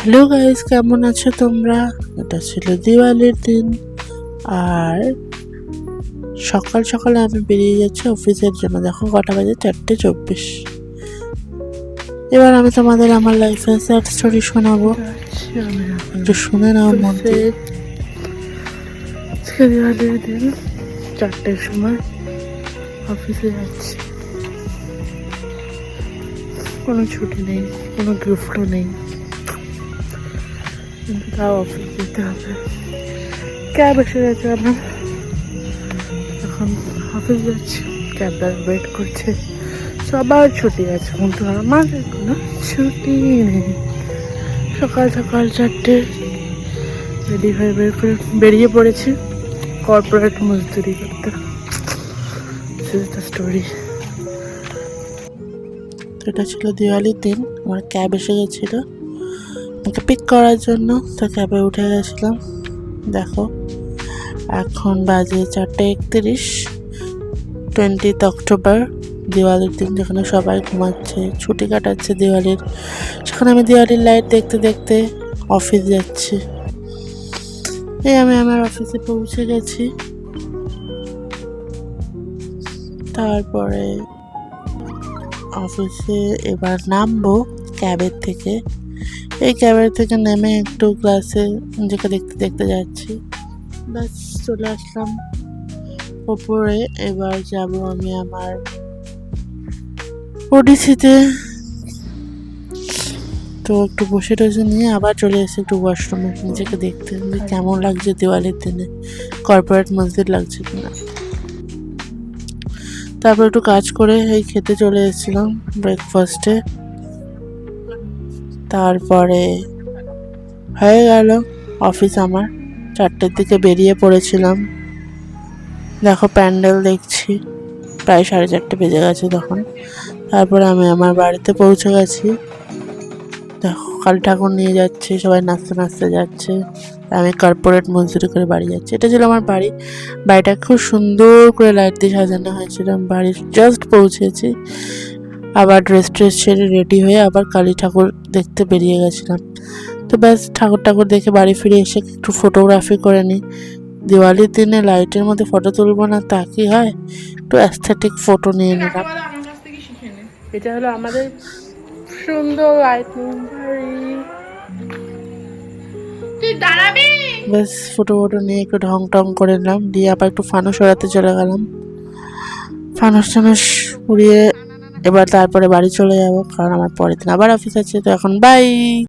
Hello guys, কেমন আছো তোমরা? এটা ছিল দিওয়ালির দিন। আর সকাল সকালে আমি বেরিয়ে যাচ্ছি অফিসের জন্য। দেখো কটা বাজে, 4:24। এবার আমি তোমাদের আমার লাইফের স্যাড স্টোরি শোনাবো, একটু শুনে নাও মন দিয়ে। আজকে দিওয়ালির দিন, 4টের সময় অফিসে যাচ্ছি। কোনো ছুটি নেই, কোনো গিফটও নেই, কিন্তু তাও অফিস যেতে হবে। ক্যাব এসে গেছে আমার, এখন অফিস যাচ্ছি। ক্যাবটা ওয়েট করছে। সবার ছুটি আছে কিন্তু আমার কোনো ছুটি নেই। সকাল সকাল 4টে রেডি হয়ে বেরিয়ে পড়েছি কর্পোরেট মজদুরি করতে। স্টোরি। তো এটা ছিল দিওয়ালির দিন। আমার ক্যাব এসে গেছিলো আমাকে পিক করার জন্য, তো ক্যাবে উঠে গেছিলাম। দেখো এখন বাজে 4:31, 20th অক্টোবর, দিওয়ালির দিন, যেখানে সবাই ঘুমাচ্ছে, ছুটি কাটাচ্ছে দিওয়ালির। সেখানে আমি দিওয়ালির লাইট দেখতে দেখতে অফিস যাচ্ছি। আমি আমার অফিসে পৌঁছে গেছি। তারপরে অফিসে এবার নামবো ক্যাবের থেকে। এই ক্যাবের থেকে নেমে একটু ক্লাসে নিজেকে দেখতে দেখতে যাচ্ছি। ব্যাস চলে আসলাম ওপরে। এবার যাব আমি আমার ওডিসিতে। তো একটু বসে টসে নিয়ে আবার চলে এসে একটু ওয়াশরুমে নিজেকে দেখতে যে কেমন লাগছে দিওয়ালির দিনে, কর্পোরেট মসজিদ লাগছে কিনা। তারপর একটু কাজ করে এই খেতে চলে এসেছিলাম ব্রেকফাস্টে। তারপরে হয়ে গেল অফিস আমার। 4টের দিকে বেরিয়ে পড়েছিলাম। দেখো প্যান্ডেল দেখছি, প্রায় 4:30 বেজে গেছে তখন। তারপরে আমি আমার বাড়িতে পৌঁছে গেছি। দেখো কালী ঠাকুর নিয়ে যাচ্ছে, সবাই নাচতে নাচতে যাচ্ছে। আমি কর্পোরেট মজদুরি করে বাড়ি যাচ্ছি। এটা ছিল আমার বাড়ি। বাড়িটা খুব সুন্দর করে লাইট দিয়ে সাজানো হয়েছিল। বাড়ি জাস্ট পৌঁছেছি, আবার ড্রেস ছেড়ে রেডি হয়ে আবার কালী ঠাকুর দেখতে বেরিয়ে গেছিলাম। তো ব্যাস ঠাকুর দেখে বাড়ি ফিরে এসে একটু ফটোগ্রাফি করে নিই। দিওয়ালির দিনে লাইটের মধ্যে ফটো তুলবো না তা কি হয়, একটু অ্যাস্থেটিক ফটো নিয়ে নিলাম। এটা হলো আমাদের সুন্দর লাইটিং বাড়ি। ব্যাস ফটো নিয়ে একটু ঢং টং করে নিলাম, দিয়ে আবার একটু ফানুস ওড়াতে চলে গেলাম। ফানুস টানুস উড়িয়ে এবার তারপরে বাড়ি চলে যাবো, কারণ আমার পরের দিন আবার অফিস আছে। তো এখন বাই।